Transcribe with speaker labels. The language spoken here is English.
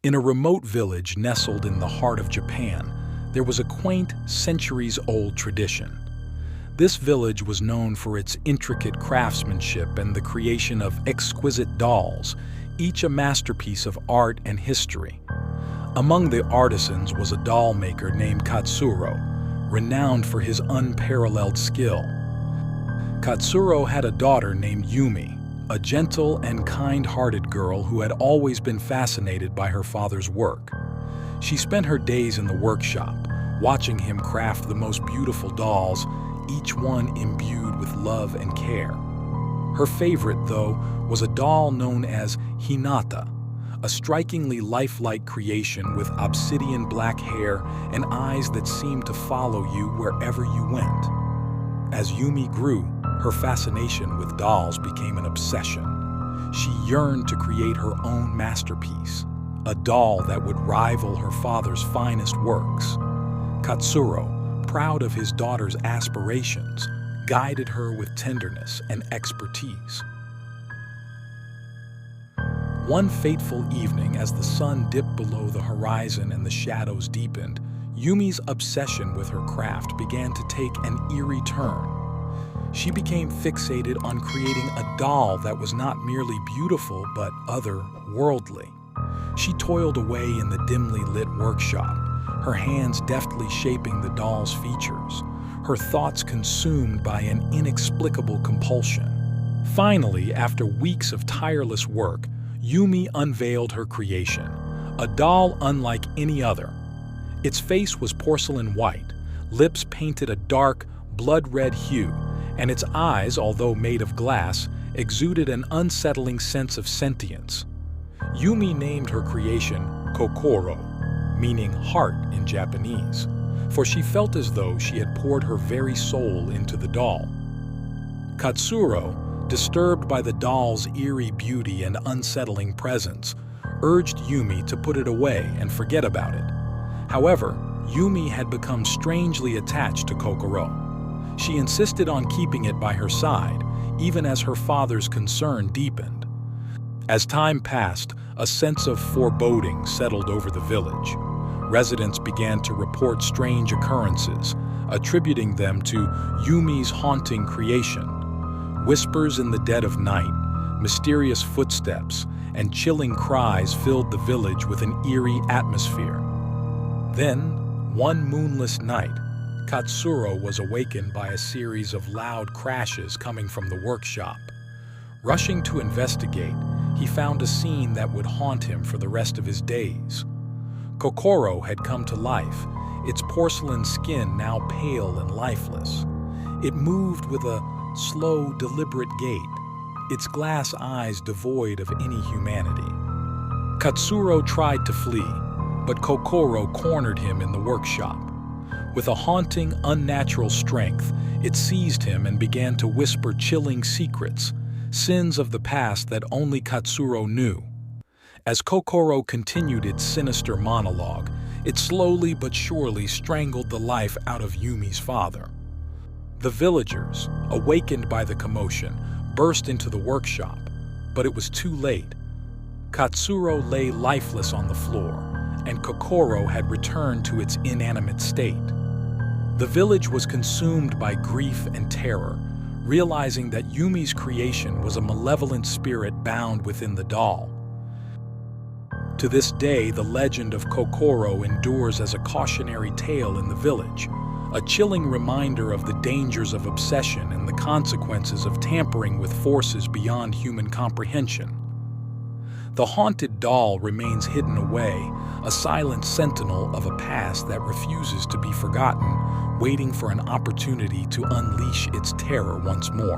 Speaker 1: In a remote village nestled in the heart of Japan, there was a quaint, centuries-old tradition. This village was known for its intricate craftsmanship and the creation of exquisite dolls, each a masterpiece of art and history. Among the artisans was a doll maker named Katsuro, renowned for his unparalleled skill. Katsuro had a daughter named Yumi, a gentle and kind-hearted girl who had always been fascinated by her father's work. She spent her days in the workshop, watching him craft the most beautiful dolls, each one imbued with love and care. Her favorite, though, was a doll known as Hinata, a strikingly lifelike creation with obsidian-black hair and eyes that seemed to follow you wherever you went. As Yumi grew, her fascination with dolls became an obsession. She yearned to create her own masterpiece, a doll that would rival her father's finest works. Katsuro, proud of his daughter's aspirations, guided her with tenderness and expertise. One fateful evening, as the sun dipped below the horizon and the shadows deepened, Yumi's obsession with her craft began to take an eerie turn. She became fixated on creating a doll that was not merely beautiful but otherworldly. She toiled away in the dimly lit workshop, her hands deftly shaping the doll's features, her thoughts consumed by an inexplicable compulsion. Finally, after weeks of tireless work, Yumi unveiled her creation, a doll unlike any other. Its face was porcelain white, lips painted a dark, blood-red hue, and its eyes, although made of glass, exuded an unsettling sense of sentience. Yumi named her creation Kokoro, meaning heart in Japanese, for she felt as though she had poured her very soul into the doll. Katsuro, disturbed by the doll's eerie beauty and unsettling presence, urged Yumi to put it away and forget about it. However, Yumi had become strangely attached to Kokoro. She insisted on keeping it by her side, even as her father's concern deepened. As time passed, a sense of foreboding settled over the village. Residents began to report strange occurrences, attributing them to Yumi's haunting creation. Whispers in the dead of night, mysterious footsteps, and chilling cries filled the village with an eerie atmosphere. Then, one moonless night, Katsuro was awakened by a series of loud crashes coming from the workshop. Rushing to investigate, he found a scene that would haunt him for the rest of his days. Kokoro had come to life, its porcelain skin now pale and lifeless. It moved with a slow, deliberate gait, its glass eyes devoid of any humanity. Katsuro tried to flee, but Kokoro cornered him in the workshop. With a haunting, unnatural strength, it seized him and began to whisper chilling secrets, sins of the past that only Katsuro knew. As Kokoro continued its sinister monologue, it slowly but surely strangled the life out of Yumi's father. The villagers, awakened by the commotion, burst into the workshop, but it was too late. Katsuro lay lifeless on the floor, and Kokoro had returned to its inanimate state. The village was consumed by grief and terror, realizing that Yumi's creation was a malevolent spirit bound within the doll. To this day, the legend of Kokoro endures as a cautionary tale in the village, a chilling reminder of the dangers of obsession and the consequences of tampering with forces beyond human comprehension. The haunted doll remains hidden away, a silent sentinel of a past that refuses to be forgotten, waiting for an opportunity to unleash its terror once more.